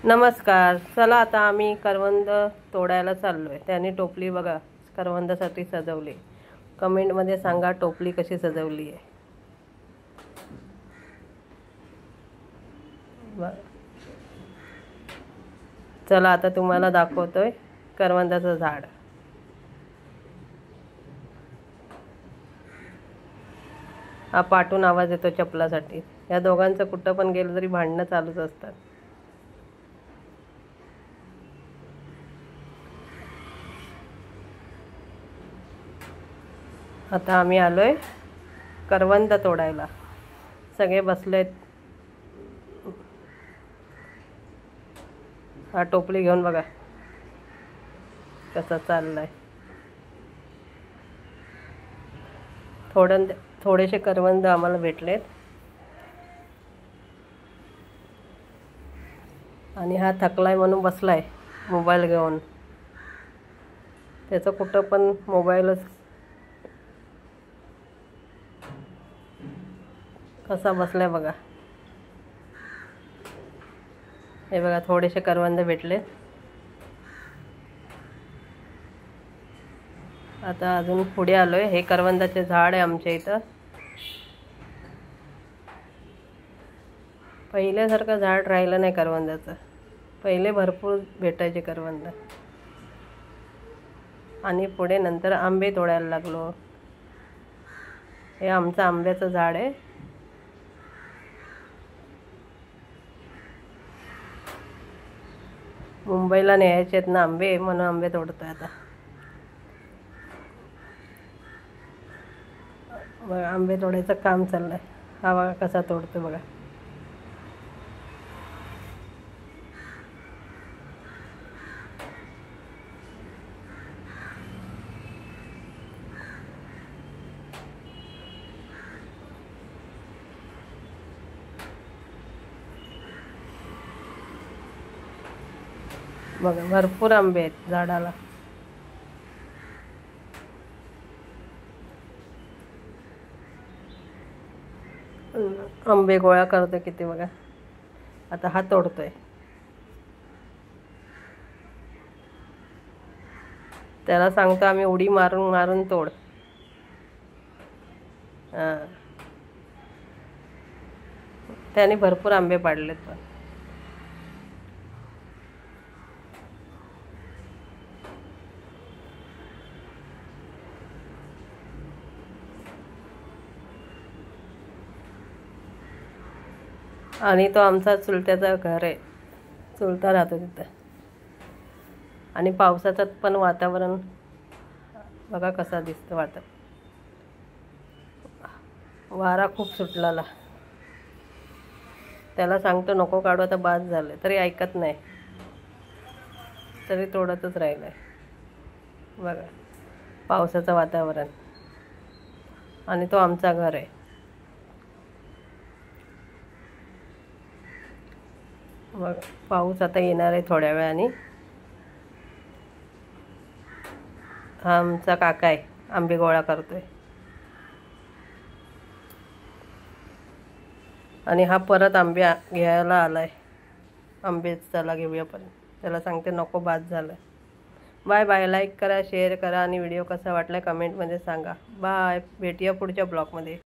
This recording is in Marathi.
नमस्कार. चला आता आम्ही करवंद तोडायला चाललोय. त्याने टोपली बघा करवंदासाठी सजवली. कमेंटमध्ये सांगा टोपली कशी सजवली आहे. चला आता तुम्हाला दाखवतोय करवंदाचं झाड. हा पाठून आवाज येतो चपलासाठी. या दोघांचं कुठं पण गेलं तरी भांडणं चालूच असतात. आता आम्ही आलोय करवंद तोडायला. सगळे बसलेत. हा टोपली घेऊन बघा कसं चाललंय. थोडेसे करवंद आम्हाला भेटलेत आणि हा थकलाय म्हणून बसलाय मोबाईल घेऊन. त्याचं कुठं पण मोबाईलच कसा बसलाय बघा. हे बघा थोडेसे करवंद भेटले. आता अजून पुढे आलोय. हे करवंदाचे झाड आहे आमच्या इथं. पहिल्यासारखं झाड राहिलं नाही करवंदाचं. पहिले भरपूर भेटायचे करवंद. आणि पुढे नंतर आंबे तोडायला लागलो. हे आमचं आंब्याचं झाड आहे. मुंबईला न्यायचे आहेत ना आंबे, म्हणून आंबे तोडतोय आता. बघा आंबे तोडायचं काम चाललंय. हा बघा कसा तोडतो बघा. बघा भरपूर आंबे आहेत झाडाला. आंबे गोळा करतोय किती बघा. आता हा तोडतोय. त्याला सांगतो आम्ही उडी मारून मारून तोड. त्याने भरपूर आंबे पाडलेत पण. आणि तो आमचा चुलत्याचं घर आहे. चुलता राहतो तिथं. आणि पावसाचं पण वातावरण बघा कसा दिसतं. वारा खूप सुटलेला. त्याला सांगतो नको काढू आता बाद झालं तरी ऐकत नाही. तरी तोडतच राहिलंय. बघा पावसाचं वातावरण. आणि तो आमचा घर आहे. मग पाऊस आता येणार आहे थोड्या वेळाने. हा आमचा काका आहे. आंबे गोळा करतोय. आणि हा परत आंबे घ्यायला आलाय. आंबे चला घेऊया पण. त्याला सांगते नको बाद झालं. Bye bye. लाईक करा, शेअर करा आणि व्हिडिओ कसा वाटला कमेंटमध्ये सांगा. बाय. भेटूया पुढच्या ब्लॉगमध्ये.